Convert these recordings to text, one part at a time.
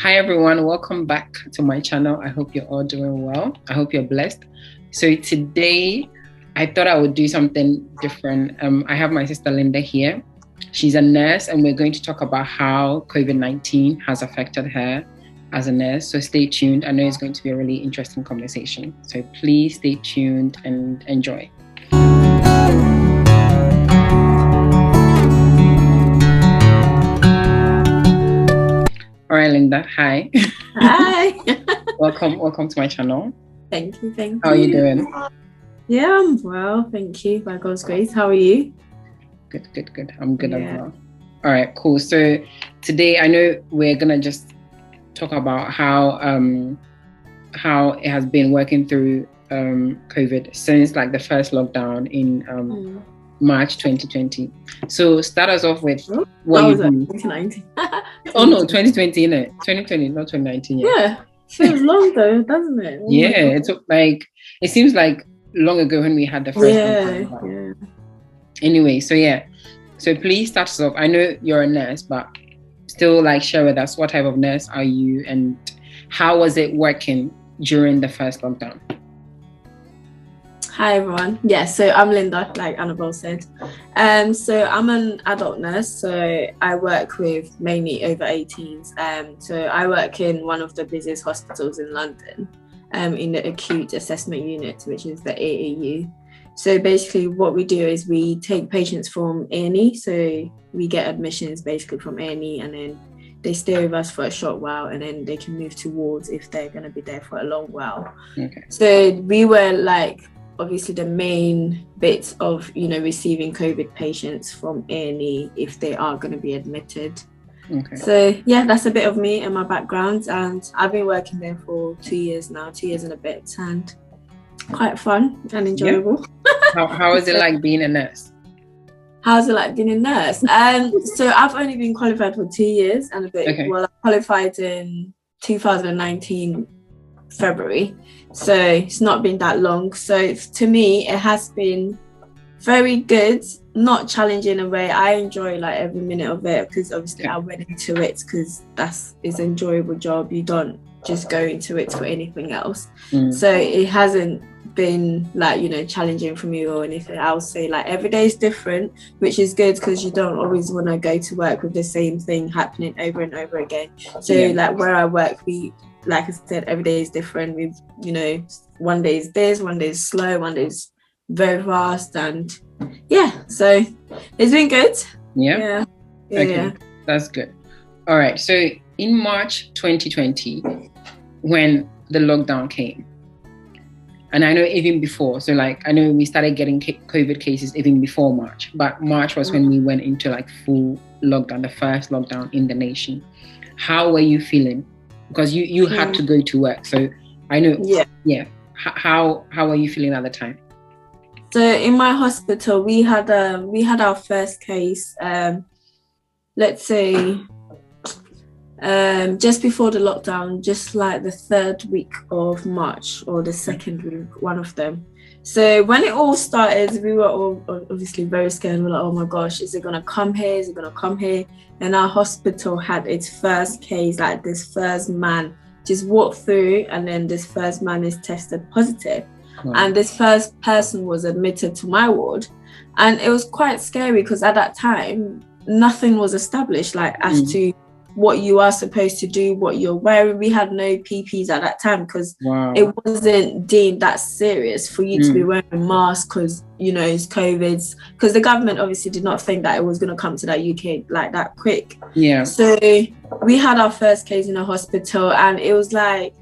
Hi everyone, welcome back to my channel. I hope you're all doing well. I hope you're blessed. So today I thought I would do something different. I have my sister Linda here. She's a nurse and we're going to talk about how COVID-19 has affected her as a nurse. So stay tuned. I know it's going to be a really interesting conversation. So please stay tuned and enjoy. All right, Linda. Hi. Hi. Welcome to my channel. Thank you. How are you doing? Yeah, I'm well. Thank you. By God's grace. How are you? Good. I'm good as well. All right, cool. So today I know we're gonna just talk about how it has been working through COVID since like the first lockdown in March 2020. So start us off with what you do. 2019. Oh no, 2020, innit? 2020, not 2019 yet. Yeah, feels long though, doesn't it? Oh yeah, it took it seems like long ago when we had the first lockdown. Yeah. Anyway, so please start us off. I know you're a nurse, but still share with us what type of nurse are you and how was it working during the first lockdown? Hi everyone. Yeah, so I'm Linda, like Annabelle said. So I'm an adult nurse, so I work with mainly over 18s. So I work in one of the busiest hospitals in London, in the acute assessment unit, which is the AAU. So basically what we do is we take patients from A&E, so we get admissions basically from A&E and then they stay with us for a short while and then they can move to wards if they're going to be there for a long while. Okay. So we were obviously the main bit of, receiving COVID patients from A&E if they are going to be admitted. Okay. So yeah, that's a bit of me and my background, and I've been working there for 2 years now, 2 years and a bit, and quite fun and enjoyable. Yeah. How is it like being a nurse? How's it like being a nurse? So I've only been qualified for 2 years and a bit. Okay. Well, I qualified in 2019 February, so it's not been that long. So to me it has been very good, not challenging in a way. I enjoy every minute of it because obviously I went into it because it's an enjoyable job. You don't just go into it for anything else. So it hasn't been challenging for me or anything. I'll say every day is different, which is good because you don't always want to go to work with the same thing happening over and over again. So where I work, we, like I said, every day is different. We, one day is this, one day is slow, one day is very fast, and so it's been good. Yeah. Okay. That's good. All right. So in March 2020, when the lockdown came, and I know even before, so I know we started getting COVID cases even before March, but March was when we went into full lockdown, the first lockdown in the nation. How were you feeling? Because you had to go to work, so I know. Yeah. How were you feeling at the time? So in my hospital, we had our first case. Let's say just before the lockdown, just the third week of March or the second week, one of them. So when it all started, we were all obviously very scared. We're like, oh my gosh, is it gonna come here? Is it gonna come here? And our hospital had its first case, this first man just walked through, and then this first man is tested positive. And this first person was admitted to my ward, and it was quite scary because at that time nothing was established as to what you are supposed to do, what you're wearing. We had no PPs at that time because it wasn't deemed that serious for you to be wearing a mask because it's COVID, because the government obviously did not think that it was going to come to that UK that quick. So we had our first case in a hospital, and it was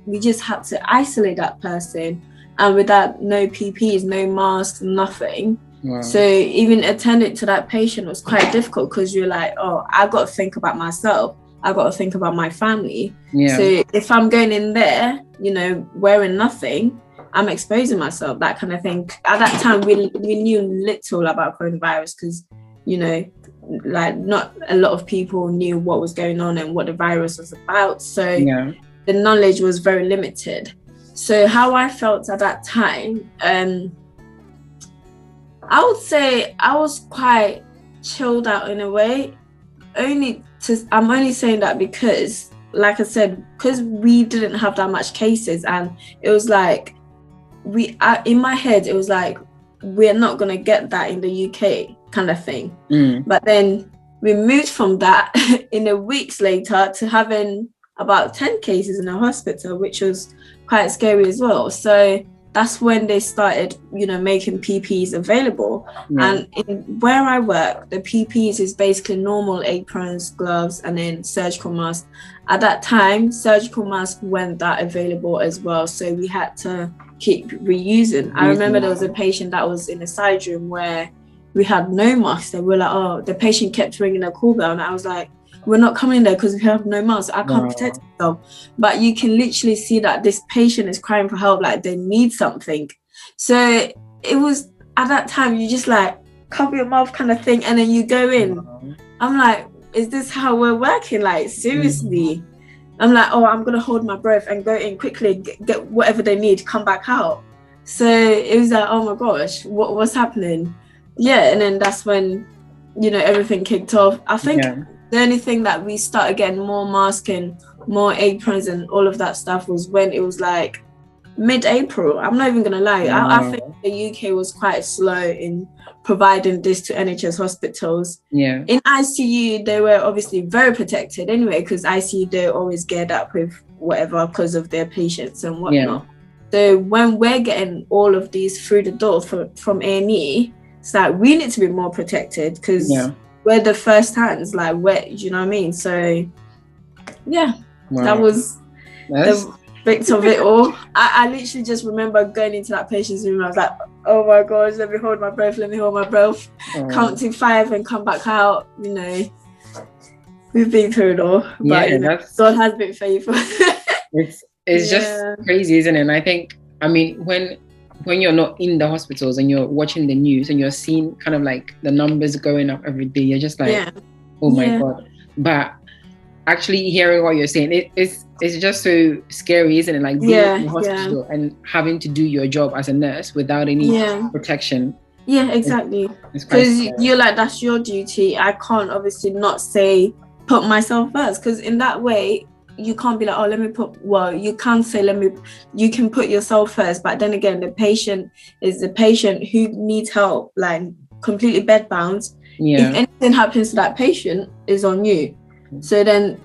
we just had to isolate that person, and with that, no PPs, no masks, nothing. So even attending to that patient was quite difficult because you're oh, I got to think about myself, I got to think about my family. So if I'm going in there, wearing nothing, I'm exposing myself, that kind of thing. At that time, we knew little about coronavirus because, not a lot of people knew what was going on and what the virus was about. So the knowledge was very limited. So how I felt at that time, I would say I was quite chilled out in a way. I'm only saying that because like I said, because we didn't have that much cases, and it was like in my head it was like, we're not gonna get that in the UK kind of thing. But then we moved from that in a weeks later to having about 10 cases in a hospital, which was quite scary as well. So that's when they started, making PPEs available. And where I work, the PPEs is basically normal aprons, gloves, and then surgical masks. At that time, surgical masks weren't that available as well, so we had to keep reusing. I remember there was a patient that was in a side room where we had no masks, and we're like, oh, the patient kept ringing the call bell, and I was like, we're not coming there because we have no mask. I can't protect myself. But you can literally see that this patient is crying for help, like they need something. So it was, at that time, you just like cover your mouth kind of thing, and then you go in. I'm like, is this how we're working? Like, seriously? I'm like, oh, I'm gonna hold my breath and go in quickly, get whatever they need, come back out. So it was like, oh my gosh, what's happening? Yeah, and then that's when, everything kicked off. I think the only thing that we started getting more masks and more aprons and all of that stuff was when it was like mid-April. I'm not even gonna lie. I think the UK was quite slow in providing this to NHS hospitals. In ICU, they were obviously very protected anyway, because ICU, they're always geared up with whatever because of their patients and whatnot. So when we're getting all of these through the door from A&E, it's like we need to be more protected, because we're the first hands, like, you know what I mean? So that was the bits of it all. I literally just remember going into that patient's room. I was like, oh my gosh, let me hold my breath, count to 5 and come back out. We've been through it all, but God has been faithful. It's just crazy, isn't it? And I think, when you're not in the hospitals and you're watching the news and you're seeing kind of like the numbers going up every day, you're just like, oh my God. But actually hearing what you're saying, it's just so scary, isn't it? Like being in the hospital and having to do your job as a nurse without any protection. Yeah, exactly. Because you're like, that's your duty. I can't obviously not put myself first, because in that way, you can't be like, oh, you can't say, you can put yourself first. But then again, the patient is the patient who needs help, like completely bedbound. If anything happens to that patient, it's on you. So then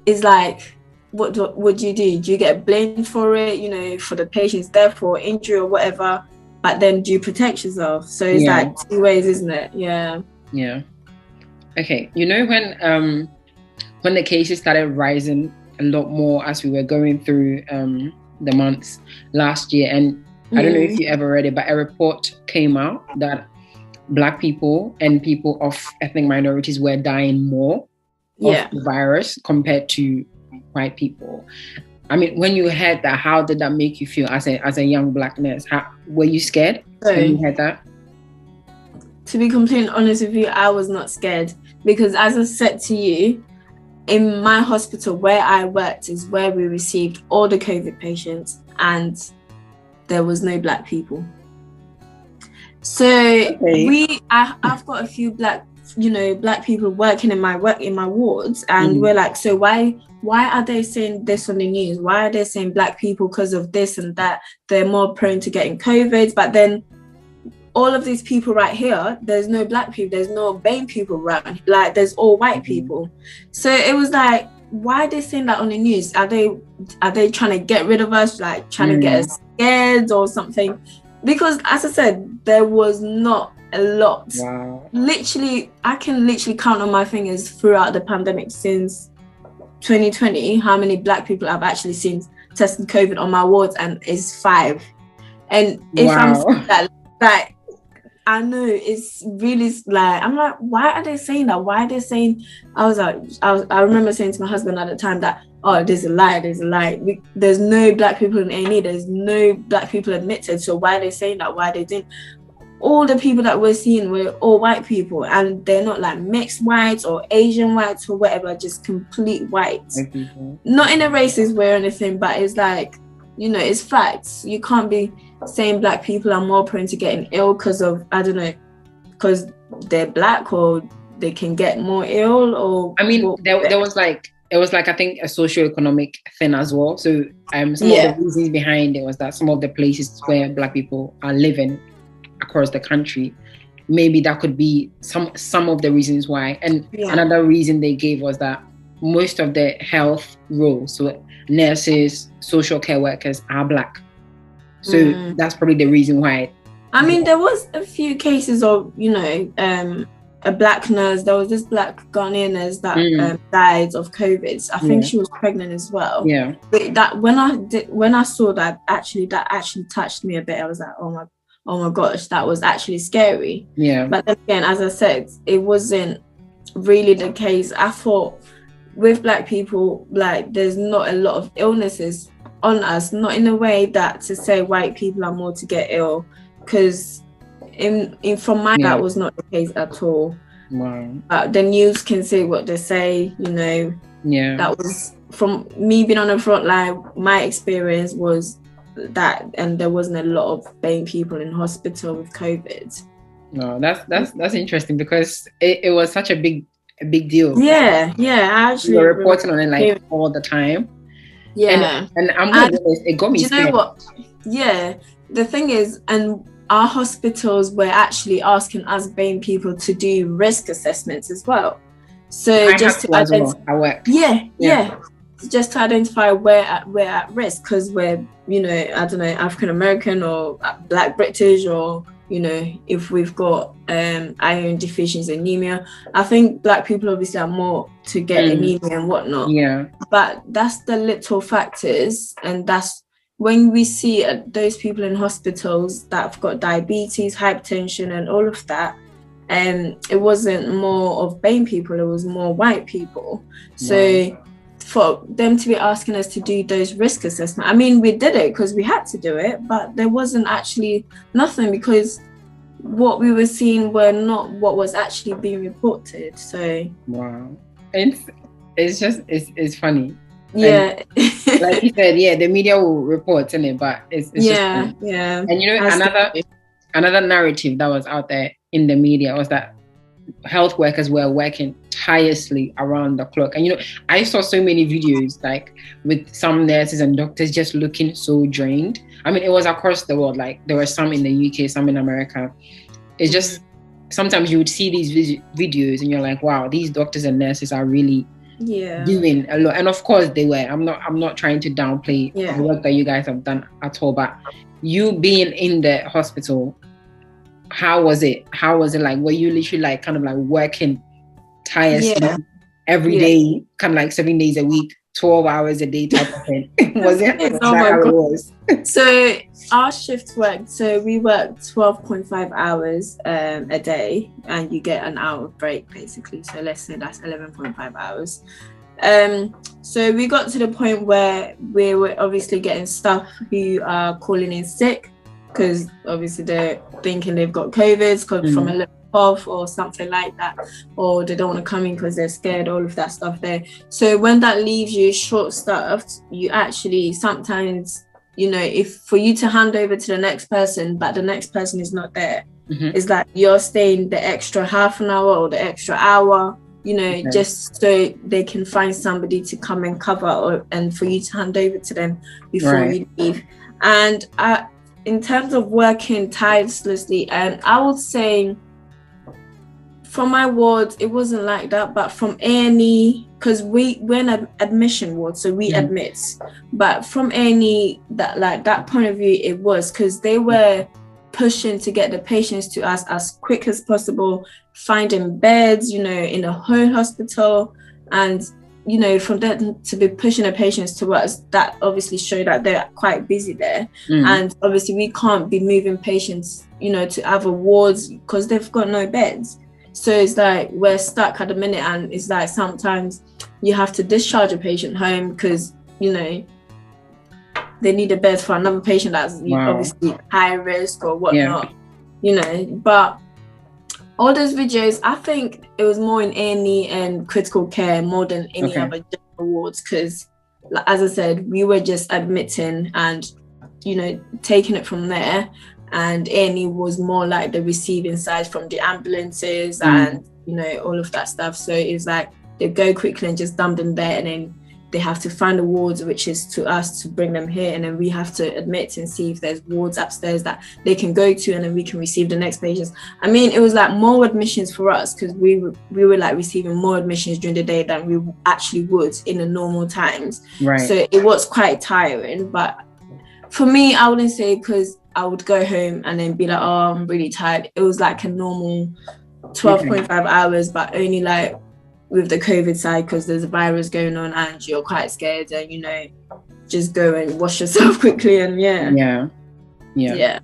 it's like, what do you do? Do you get blamed for it, for the patient's death or injury or whatever? But then do you protect yourself? So it's like two ways, isn't it? Yeah. Okay. When the cases started rising a lot more as we were going through the months last year, and I don't know if you ever read it, but a report came out that Black people and people of ethnic minorities were dying more of the virus compared to white people. When you heard that, how did that make you feel as a young Black nurse? Were you scared when you heard that? To be completely honest with you, I was not scared, because as I said to you, in my hospital where I worked is where we received all the COVID patients, and there was no Black people. So I've got a few Black people working in my wards, and we're like, so why are they saying this on the news? Why are they saying Black people, because of this and that, they're more prone to getting COVID? But then all of these people right here, there's no Black people, there's no BAME people around, like there's all white people. So it was like, why are they saying that on the news? Are they trying to get rid of us, like trying to get us scared or something? Because as I said, there was not a lot. Literally, I can literally count on my fingers throughout the pandemic since 2020 how many Black people I've actually seen tested COVID on my wards, and it's 5. And if I'm saying that, like, I know it's really like, I'm like, why are they saying that? Why are they saying? I remember saying to my husband at the time that, oh, there's a lie. There's no Black people in A&E. There's no Black people admitted. So why are they saying that? Why they didn't? All the people that we're seeing were all white people, and they're not like mixed whites or Asian whites or whatever, just complete whites. Not in a racist way or anything, but it's like, it's facts. You can't be saying Black people are more prone to getting ill because of, I don't know, because they're Black, or they can get more ill, or there was like it was like, I think, a socio-economic thing as well. So some of the reasons behind it was that some of the places where Black people are living across the country, maybe that could be some of the reasons why. And another reason they gave was that most of the health roles, so nurses, social care workers, are Black. So that's probably the reason why. I mean, there was a few cases of, a Black nurse. There was this Black Ghanaian nurse that died of COVID. I think she was pregnant as well. Yeah. But that when I saw that actually touched me a bit. I was like, oh my gosh, that was actually scary. Yeah. But then again, as I said, it wasn't really the case. I thought with Black people, like, there's not a lot of illnesses on us, not in a way that to say white people are more to get ill, because from my that was not the case at all. Wow. The news can say what they say, that was from me being on the front line. My experience was that, and there wasn't a lot of BAME people in hospital with COVID. No, that's interesting, because it was such a big deal. I actually were reporting on it like all the time. And I'm gonna be honest, it got me scared. You know what? Yeah, the thing is, and our hospitals were actually asking us BAME people to do risk assessments as well. So just to identify, just to identify we're at risk, because we're, I don't know, African American or Black British, or if we've got iron deficiency, anemia. I think Black people obviously are more to get anemia and whatnot. Yeah. But that's the little factors, and that's when we see those people in hospitals that have got diabetes, hypertension, and all of that. It wasn't more of BAME people; it was more white people. So for them to be asking us to do those risk assessments, I mean, we did it because we had to do it, but there wasn't actually nothing, because what we were seeing were not what was actually being reported. So it's funny. Yeah. And like you said, the media will report, isn't it? But it's just funny. And another narrative that was out there in the media was that health workers were working tirelessly around the clock. And I saw so many videos, like, with some nurses and doctors just looking so drained. I mean, it was across the world. Like, there were some in the UK, some in America. It's just sometimes you would see these videos and you're like, wow, these doctors and nurses are really doing a lot. And of course they were. I'm not trying to downplay the work that you guys have done at all, but you being in the hospital, how was it like? Were you literally like kind of like working tirelessly every day, kind of like 7 days a week, 12 hours a day type of thing? Was it? How it was? So our shift worked. So we worked 12.5 hours a day, and you get an hour break basically. So let's say that's 11.5 hours. So we got to the point where we were obviously getting staff who are calling in sick, because obviously they're thinking they've got COVID from a little cough or something like that, or they don't want to come in because they're scared, all of that stuff there. So when that leaves you short-staffed, you actually sometimes, if for you to hand over to the next person, but the next person is not there, it's like you're staying the extra half an hour or the extra hour, just so they can find somebody to come and cover, and for you to hand over to them before you leave. And in terms of working tirelessly, and I would say from my ward, it wasn't like that, but from A&E, because we're in admission ward, so we admit. But from A&E, that point of view, it was, because they were pushing to get the patients to us as quick as possible, finding beds, in the whole hospital, and from that to be pushing the patients to us, that obviously showed that they're quite busy there. And obviously we can't be moving patients, to other wards because they've got no beds. So it's like we're stuck at the minute, and it's like sometimes you have to discharge a patient home because, they need a bed for another patient that's obviously high risk or whatnot, But all those videos, I think it was more in A&E and critical care more than any other general wards, because, as I said, we were just admitting and, taking it from there. And A&E was more like the receiving side from the ambulances and, all of that stuff. So it's like they go quickly and just dump them there, and then they have to find the wards, which is to us to bring them here, and then we have to admit and see if there's wards upstairs that they can go to, and then we can receive the next patients. I mean, it was like more admissions for us because we were like receiving more admissions during the day than we actually would in the normal times. Right. So it was quite tiring. But for me, I wouldn't say because I would go home and then be like, oh, I'm really tired. It was like a normal 12.5 hours, but only like with the COVID side because there's a virus going on and you're quite scared, and you know, just go and wash yourself quickly, and yeah.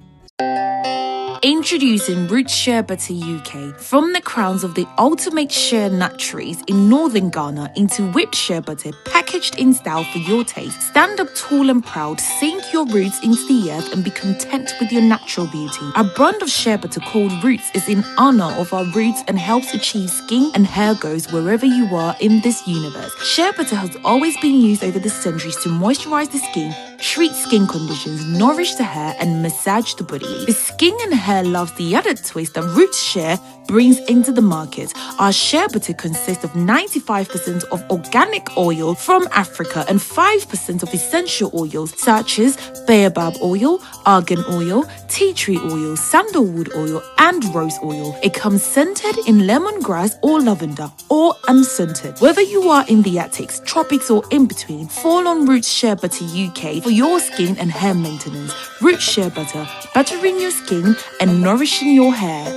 Introducing Roots Shea Butter UK. From the crowns of the ultimate shea nut trees in northern Ghana into whipped shea butter packaged in style for your taste. Stand up tall and proud, sink your roots into the earth and be content with your natural beauty. Our brand of shea butter called Roots is in honor of our roots and helps achieve skin and hair goals wherever you are in this universe. Shea butter has always been used over the centuries to moisturize the skin, treat skin conditions, nourish the hair, and massage the body. The skin and hair loves the added twist that Roots Shea brings into the market. Our shea butter consists of 95% of organic oil from Africa and 5% of essential oils such as baobab oil, argan oil, tea tree oil, sandalwood oil, and rose oil. It comes scented in lemongrass or lavender, or unscented. Whether you are in the Arctics, tropics, or in between, fall on Roots Shea Butter UK for your skin and hair maintenance. Roots Shea Butter, buttering your skin and nourishing your hair.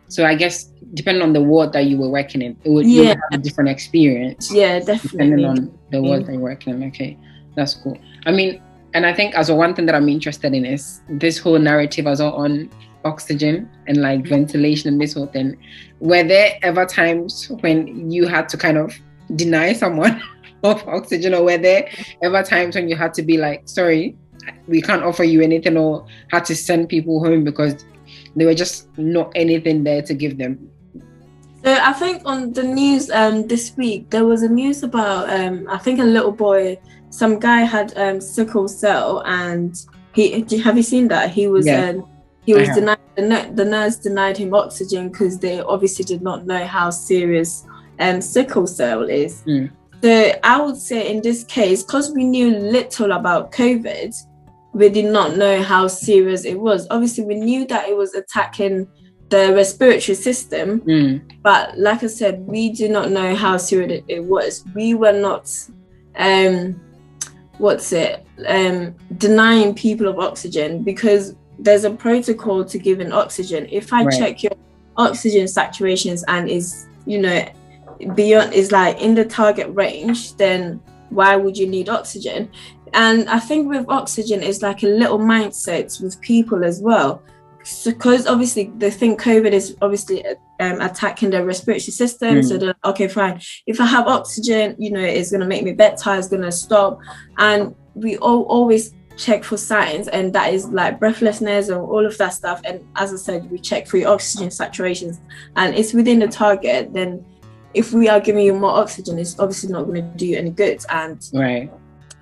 So I guess depending on the ward that you were working in, you would have a different experience. Yeah, definitely. Depending on the ward that you're working in. Okay, that's cool. I mean, and I think as one thing that I'm interested in is this whole narrative as well on oxygen and like ventilation and this whole thing. Were there ever times when you had to kind of deny someone of oxygen, or were there ever times when you had to be like, sorry, we can't offer you anything, or had to send people home because there were just not anything there to give them? So I think on the news this week there was a news about I think a little boy, some guy had sickle cell, and have you seen that? He was denied, the nurse denied him oxygen because they obviously did not know how serious sickle cell is. So I would say in this case, because we knew little about COVID, we did not know how serious it was. Obviously, we knew that it was attacking the respiratory system, but like I said, we do not know how serious it was. We were not, denying people of oxygen, because there's a protocol to giving oxygen. If I check your oxygen saturations and is, beyond, is like in the target range, then why would you need oxygen? And I think with oxygen, it's like a little mindset with people as well. Because obviously they think COVID is obviously attacking the respiratory system. So they're okay, fine. If I have oxygen, it's going to make me better, it's going to stop. And we always check for signs, and that is like breathlessness and all of that stuff. And as I said, we check for your oxygen saturations, and it's within the target. Then if we are giving you more oxygen, it's obviously not going to do you any good. And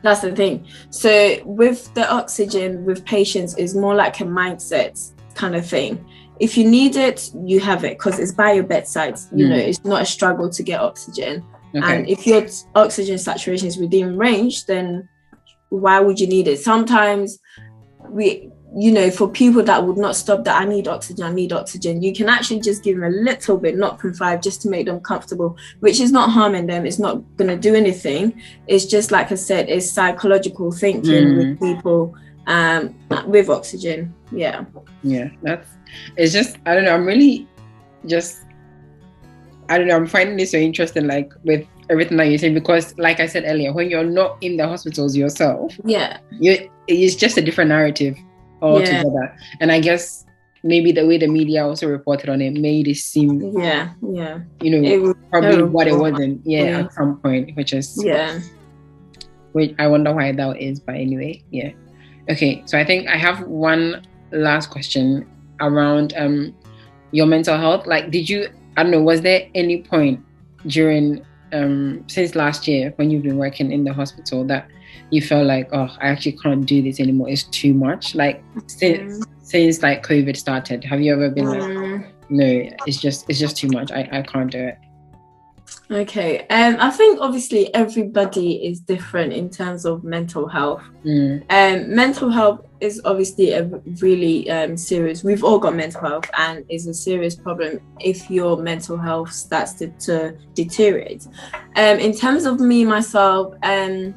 that's the thing. So with the oxygen with patients is more like a mindset kind of thing. If you need it, you have it because it's by your bedside. It's not a struggle to get oxygen. And if your oxygen saturation is within range, then why would you need it? Sometimes for people that would not stop that, I need oxygen, you can actually just give them a little bit, 0.5, just to make them comfortable, which is not harming them. It's not going to do anything. It's just, like I said, it's psychological thinking with people with oxygen. It's just, I don't know, I'm finding this so interesting, like with everything that you're saying, because like I said earlier, when you're not in the hospitals yourself, it's just a different narrative altogether. And I guess maybe the way the media also reported on it made it seem it was probably what it wasn't at some point, which I wonder why that is. But anyway, okay, so I think I have one last question around your mental health. Like, was there any point during since last year when you've been working in the hospital that you felt like, oh, I actually can't do this anymore, it's too much? Like since like COVID started, have you ever been like, no, it's just too much. I can't do it. Okay. I think obviously everybody is different in terms of mental health. Mental health is obviously a really serious. We've all got mental health, and is a serious problem if your mental health starts to deteriorate. In terms of me myself, to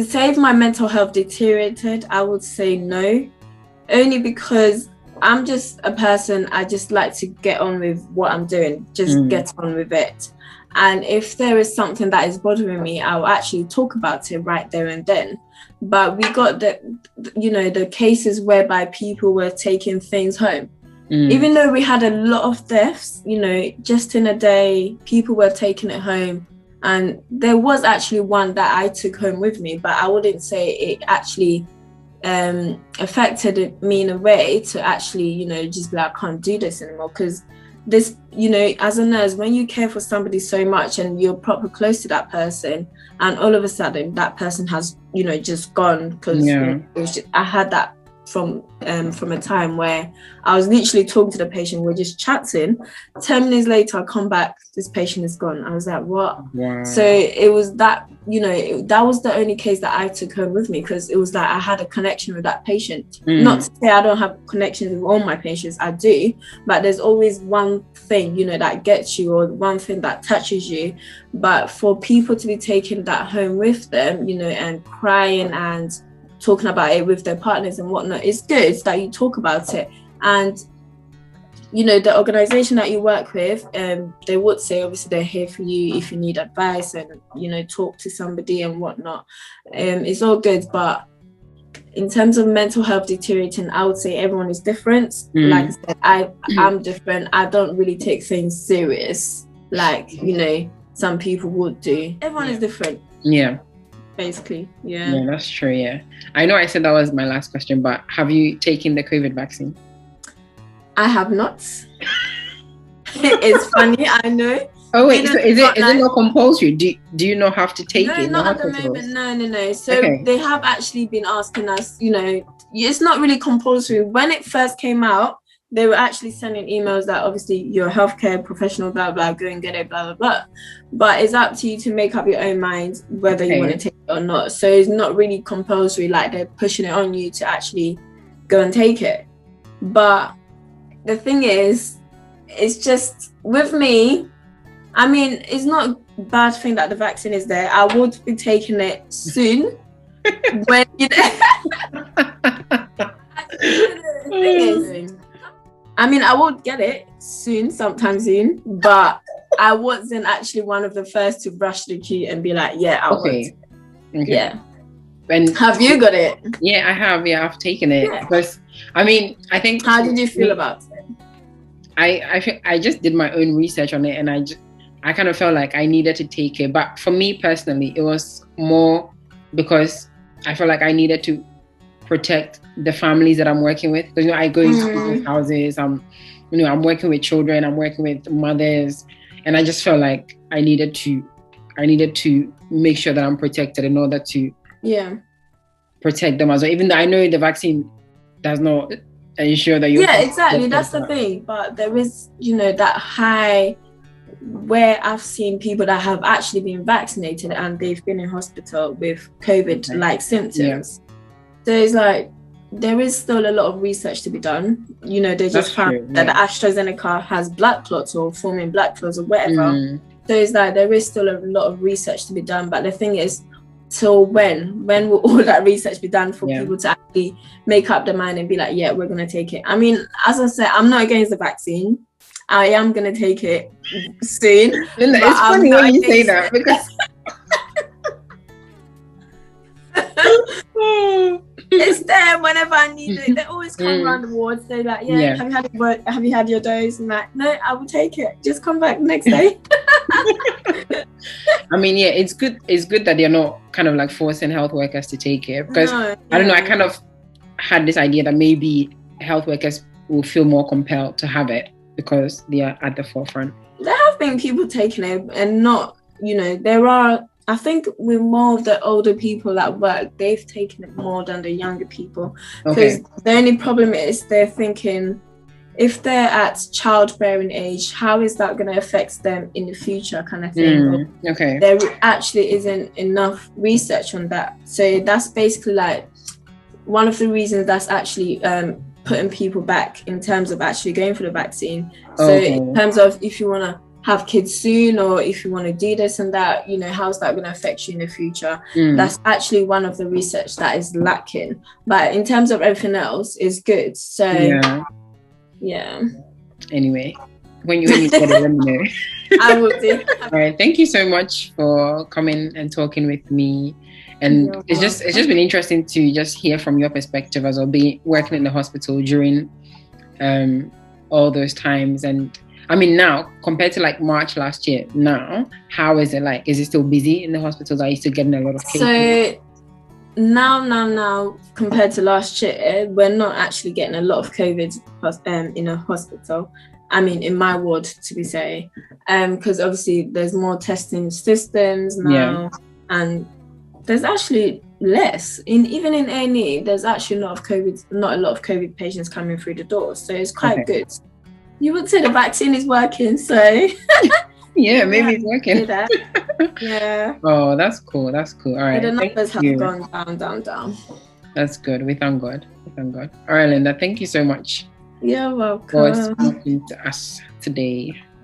say if my mental health deteriorated, I would say no, only because I'm just a person, I just like to get on with what I'm doing, just get on with it. And if there is something that is bothering me, I'll actually talk about it right there and then. But we got the cases whereby people were taking things home. Even though we had a lot of deaths, just in a day, people were taking it home. And there was actually one that I took home with me, but I wouldn't say it actually affected me in a way to actually, just be like, I can't do this anymore. Because this, as a nurse, when you care for somebody so much and you're proper close to that person, and all of a sudden that person has, just gone, because I had that from a time where I was literally talking to the patient, we're just chatting. 10 minutes later, I come back, this patient is gone. I was like, what? Wow. So it was that, that was the only case that I took home with me, because it was like I had a connection with that patient. Not to say I don't have connections with all my patients, I do, but there's always one thing, that gets you, or one thing that touches you. But for people to be taking that home with them, and crying and talking about it with their partners and whatnot, it's good that you talk about it. And the organization that you work with, they would say obviously they're here for you if you need advice and talk to somebody and whatnot. It's all good, but in terms of mental health deteriorating, I would say everyone is different. Like I said, I'm different. I don't really take things serious like some people would do. Everyone is different. Basically, yeah, that's true. Yeah, I know I said that was my last question, but have you taken the COVID vaccine? I have not. It's funny, I know. Oh wait, so is it not compulsory? Do you not have to take it? No, not at the moment. No. So they have actually been asking us. It's not really compulsory. When it first came out, they were actually sending emails that obviously you're a healthcare professional, blah, blah, go and get it, blah, blah, blah. But it's up to you to make up your own mind whether you want to take it or not. So it's not really compulsory, like they're pushing it on you to actually go and take it. But the thing is, it's just, with me, I mean, it's not a bad thing that the vaccine is there. I would be taking it soon. When, the thing is, I mean, I would get it sometime soon, but I wasn't actually one of the first to rush the queue and be like, yeah, I would. Okay. Yeah. And have you got it? Yeah, I have. Yeah, I've taken it. Because, I mean, I think... How did you feel about it? I just did my own research on it, and I kind of felt like I needed to take it. But for me personally, it was more because I felt like I needed to protect the families that I'm working with, because I go into people's houses, I'm working with children, I'm working with mothers, and I just felt like I needed to make sure that I'm protected in order to protect them as well, even though I know the vaccine does not ensure that you exactly, that's the thing. But there is that high where I've seen people that have actually been vaccinated and they've been in hospital with COVID like symptoms. So it's like there is still a lot of research to be done. They just found that the AstraZeneca has blood clots or forming blood clots or whatever. So it's like there is still a lot of research to be done. But the thing is, till when will all that research be done for people to actually make up their mind and be like, yeah, we're going to take it? I mean, as I said, I'm not against the vaccine. I am going to take it soon. It's funny when you say that, because... It's there whenever I need it. They always come around the wards. They're like, have you had your dose? And like, no, I will take it. Just come back the next day. I mean, it's good. It's good that they're not kind of like forcing health workers to take it, because I don't know. I kind of had this idea that maybe health workers will feel more compelled to have it because they are at the forefront. There have been people taking it, and not, there are. I think with more of the older people that work, they've taken it more than the younger people. Because the only problem is they're thinking, if they're at childbearing age, how is that going to affect them in the future, kind of thing? Okay. There actually isn't enough research on that. So that's basically like one of the reasons that's actually putting people back in terms of actually going for the vaccine. So in terms of if you want to have kids soon, or if you want to do this and that, you know, how's that going to affect you in the future? That's actually one of the research that is lacking. But in terms of everything else, is good. So yeah. Anyway, when you get it, let me know. I will do. All right. Thank you so much for coming and talking with me. And it's just been interesting to just hear from your perspective as well, being working in the hospital during all those times. And I mean, now compared to like March last year, now how is it like? Is it still busy in the hospitals? Are you still getting a lot of cases? So now compared to last year, we're not actually getting a lot of COVID in a hospital. I mean, in my ward, to be say, because obviously there's more testing systems now, and there's actually less. Even in A&E, there's actually not a lot of COVID patients coming through the door, so it's quite good. You would say the vaccine is working, so yeah, maybe it's working. Yeah. Oh, that's cool. All right. The numbers have gone down. That's good. We thank God. All right, Linda. Thank you so much. You're welcome. For speaking to us today.